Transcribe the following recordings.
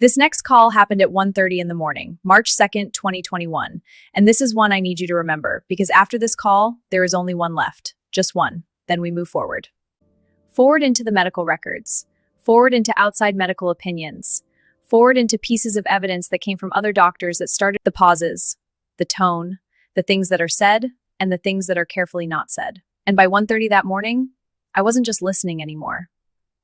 This next call happened at 1:30 in the morning, March 2nd, 2021. And this is one I need you to remember, because after this call, there is only one left. Just one. Then we move forward. Forward into the medical records. Forward into outside medical opinions. Forward into pieces of evidence that came from other doctors that started the pauses, the tone, the things that are said, and the things that are carefully not said. And by 1:30 that morning, I wasn't just listening anymore.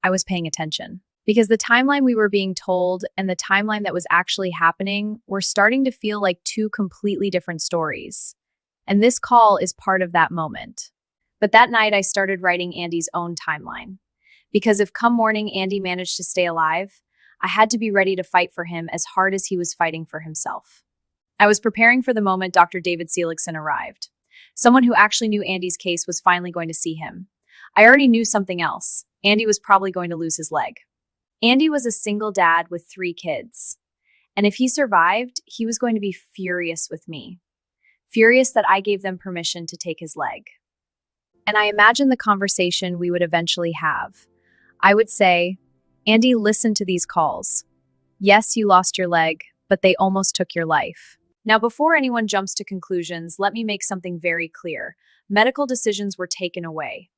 I was paying attention. Because the timeline we were being told and the timeline that was actually happening were starting to feel like two completely different stories. And this call is part of that moment. But that night, I started writing Andy's own timeline. Because if come morning Andy managed to stay alive, I had to be ready to fight for him as hard as he was fighting for himself. I was preparing for the moment Dr. David Seligson arrived. Someone who actually knew Andy's case was finally going to see him. I already knew something else. Andy was probably going to lose his leg. Andy was a single dad with 3 kids. And if he survived, he was going to be furious with me. Furious that I gave them permission to take his leg. And I imagined the conversation we would eventually have. I would say, Andy, listen to these calls. Yes, you lost your leg, but they almost took your life. Now, before anyone jumps to conclusions, let me make something very clear. Medical decisions were taken away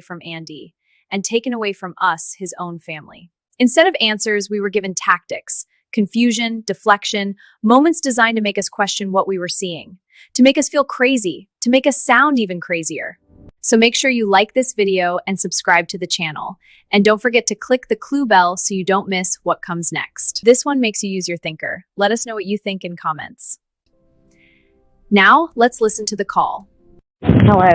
from Andy, and taken away from us, his own family. Instead of answers, we were given tactics, confusion, deflection, moments designed to make us question what we were seeing, to make us feel crazy, to make us sound even crazier. So make sure you like this video and subscribe to the channel. And don't forget to click the clue bell so you don't miss what comes next. This one makes you use your thinker. Let us know what you think in comments. Now, let's listen to the call. Hello.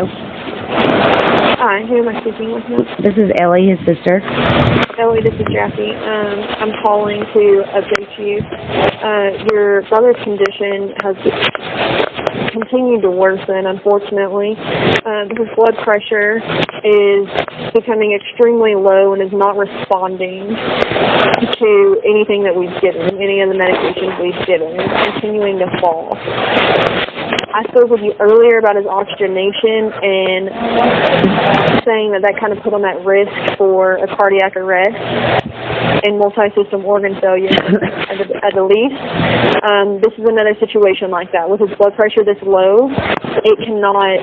Hi, who am I speaking with now? This is Ellie, his sister. Ellie, this is Jackie. I'm calling to update you. Your brother's condition has continued to worsen, unfortunately. His blood pressure is becoming extremely low and is not responding to anything that we've given, any of the medications we've given. It's continuing to fall. I spoke with you earlier about his oxygenation and saying that kind of put him at risk for a cardiac arrest and multi-system organ failure at the least. This is another situation like that. With his blood pressure this low, it cannot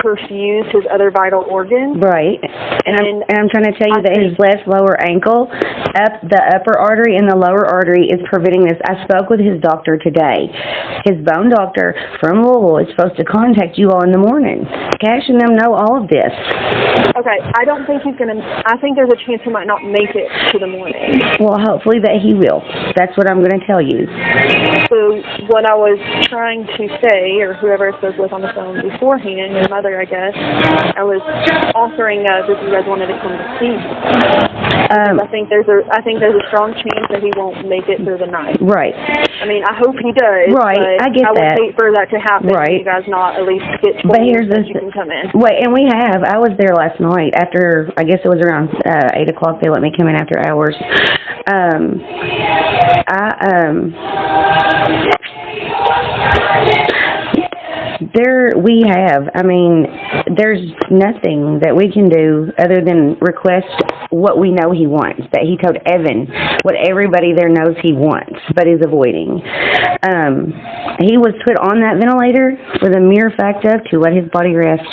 perfuse his other vital organs. Right. And I'm trying to tell you that his left lower ankle, the upper artery and the lower artery is preventing this. I spoke with his doctor today. His bone doctor from Louisville is supposed to contact you all in the morning. Cash and them know all of this. Okay, I don't think he's going to, I think there's a chance he might not make it to the morning. Well, hopefully that he will. That's what I'm going to tell you. So what I was trying to say, or whoever I spoke with on the phone beforehand, your mother, I guess, I was offering if you guys wanted to come to see me. I think there's a strong chance that he won't make it through the night. Right. I mean, I hope he does. Right, but I get that. I would hate for that to happen. Right. You guys not at least get 20 but here's minutes you can come in. Wait, and we have. I was there last night after, I guess it was around 8 o'clock. They let me come in after hours. We have. I mean, there's nothing that we can do other than request what we know he wants, that he told Evan what everybody there knows he wants, but is avoiding. He was put on that ventilator for the mere fact of to let his body rest.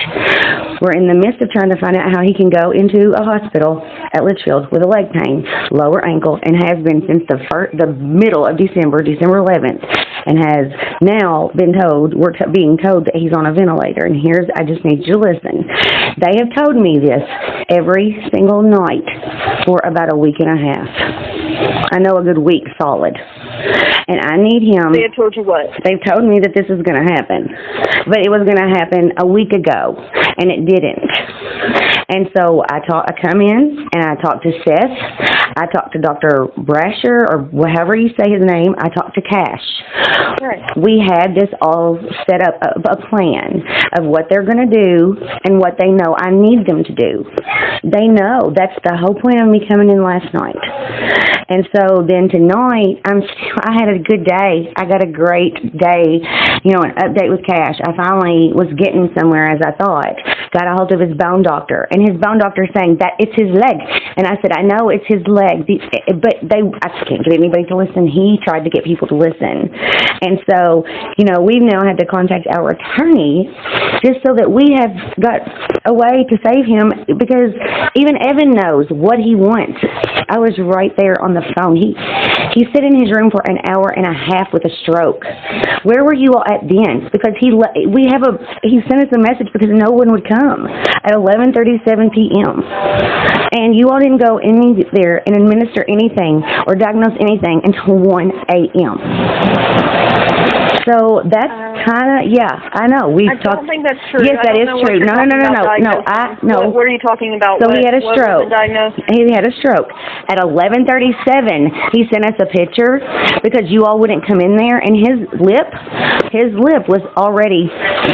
We're in the midst of trying to find out how he can go into a hospital at Litchfield with a leg pain, lower ankle, and has been since the middle of December 11th, and has now been told, being told that he's on a ventilator. And I just need you to listen. They have told me this every single night for about a week and a half. I know a good week solid. And I need him. They have told you what? They've told me that this is going to happen. But it was going to happen a week ago, and it didn't. And so I come in, and I talk to Seth. I talk to Dr. Brasher, or however you say his name. I talk to Cash. Right. We had this all set up, a plan of what they're going to do and what they know I need them to do. They know. That's the whole point of me coming in last night. And so then tonight, I had a good day. I got a great day, an update with Cash. I finally was getting somewhere, as I thought. Got a hold of his bone doctor, and his bone doctor saying that it's his leg. And I said, I know it's his leg, but I just can't get anybody to listen. He tried to get people to listen. And so, we've now had to contact our attorney just so that we have got a way to save him, because even Evan knows what he wants. I was right there on the phone. He sat in his room for an hour and a half with a stroke. Where were you all at then? Because he sent us a message because no one would come at 11:37 p.m. And you all didn't go in there and administer anything or diagnose anything until 1 a.m. So that's I know. I don't think that's true. Yes, that is true. No. What are you talking about? So he had a stroke. He had a stroke. At 11:37, he sent us a picture because you all wouldn't come in there, and his lip was already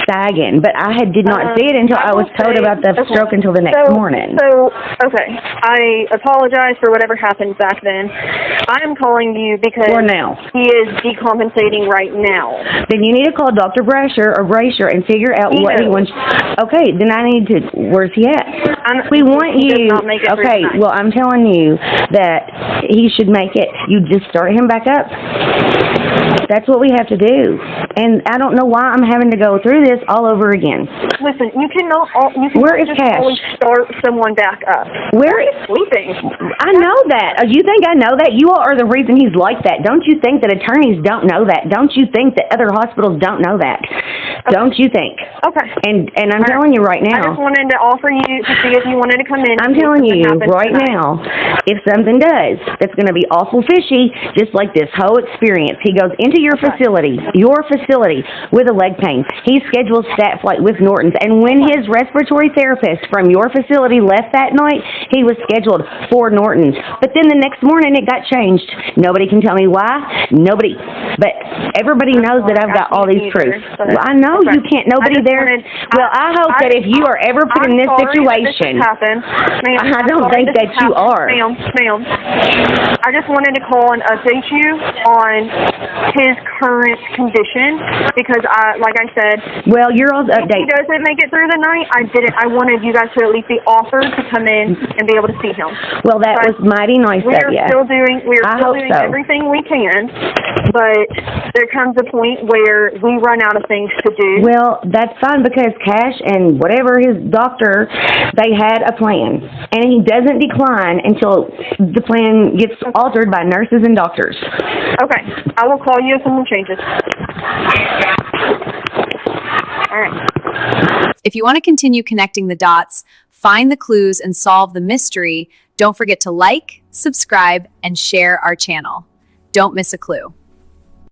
sagging. But I did not see it until I was told about the stroke until the next morning. So, okay. I apologize for whatever happened back then. I am calling you because he is decompensating right now. Then you need to call Dr. Brasher and figure out what he wants. Okay, then I need to. Where's he at? We want you. Okay, well, I'm telling you that he should make it. You just start him back up. That's what we have to do. And I don't know why I'm having to go through this all over again. Listen, you cannot. Where is Cash? Always start someone back up. Where is sleeping? I know that. You think I know that? You all are the reason he's like that. Don't you think that attorneys don't know that? Don't you think that other hospitals don't know that? Okay. Don't you think? Okay. And I'm telling you right now. I just wanted to offer you to see if you wanted to come in. I'm telling you right now, if something does, it's going to be awful fishy, just like this whole experience. He goes into your facility with a leg pain. He schedules stat flight with Norton's. And when his respiratory therapist from your facility left that night, he was scheduled for Norton's. But then the next morning it got changed. Nobody can tell me why. Nobody. But everybody knows that I've got all these proofs. Well, I know you can't. Nobody there. I hope that if you are ever put in this situation, I don't think that you are. Ma'am, I just wanted to call and update you on his current condition because, like I said, well, your all's update. If he doesn't make it through the night, I wanted you guys to at least be offered to come in and be able to see him. Well, that was mighty nice of you. We are still doing everything we can, but there comes a point where we run out of things to do. Well, that's fine because Cash and whatever his doctor, they had a plan, and he doesn't decline until the plan gets altered by nurses and doctors. Okay, I will call you if something changes. All right. If you want to continue connecting the dots, find the clues, and solve the mystery, don't forget to like, subscribe, and share our channel. Don't miss a clue.